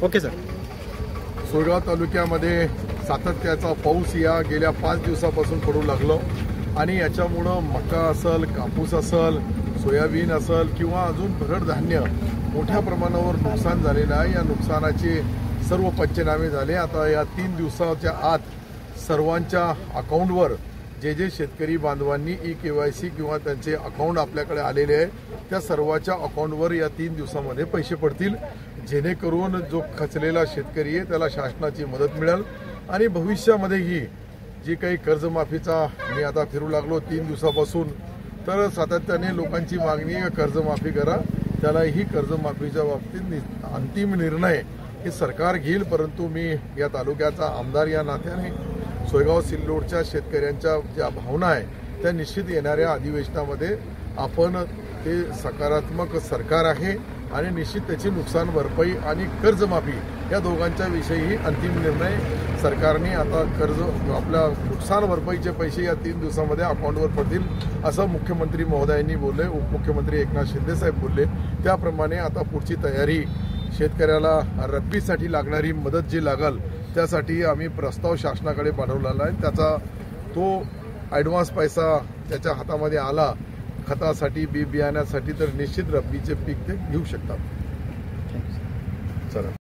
Okay sir. Soygaon तालुक्यामध्ये सातत्याचा पाऊस या गेल्या 5 दिवसापासून पडू लागलो आणि याच्यामुळं मका असेल, कापूस असेल, सोयाबीन असेल किंवा अजून भरड धान्य मोठ्या प्रमाणावर नुकसान झालेलं आहे। या नुकसानाचे सर्व पंचनामे झाले। आता या 3 दिवसाच्या आत सर्वांच्या अकाउंटवर जे जे शेतकरी बांधवांनी KYC किंवा त्यांचे अकाउंट आपल्याकडे आलेले आहे त्या सर्वांच्या अकाउंटवर या 3 दिवसामध्ये पैसे पडतील, जेणेकरून जो खचलेला शेतकरी आहे त्याला शासनाची मदत मिळेल आणि भविष्यामध्येही जी काही कर्जमाफीचा मी आता फिरू लागलो 3 दिवसापासून, तर सातत्याने लोकांची मागणी आहे कर्जमाफी करा। त्यालाही कर्जमाफीच्या बाबतीत अंतिम निर्णय हे सरकार घेईल, परंतु मी या तालुक्याचा आमदार या नात्याने सोयगाव सिल्लोडच्या शेतकऱ्यांच्या ज्या भावना आहे त्या निश्चित येणाऱ्या अधिवेशनामध्ये आपण ते सकारात्मक सरकार आहे आणि निश्चित त्याची नुकसान भरपाई आणि कर्जमाफी या दोघांच्या विषयीही अंतिम निर्णय सरकारने आता आपल्या नुकसान भरपाईचे पैसे या 3 दिवसामध्ये अकाउंटवर पडतील असं मुख्यमंत्री महोदयांनी बोलले। उपमुख्यमंत्री एकनाथ शिंदे साहेब बोलले त्याप्रमाणे आता पुढची तयारी शेतकऱ्याला रब्बीसाठी लागणारी मदत जी लागल त्यासाठी आम्ही प्रस्ताव शासनाकडे पाठवलेला आहे। त्याचा तो ॲडव्हान्स पैसा त्याच्या हातामध्ये आला खतासाठी बी बियाण्यासाठी तर निश्चित रब्बीचे पीक ते घेऊ शकतात। चला।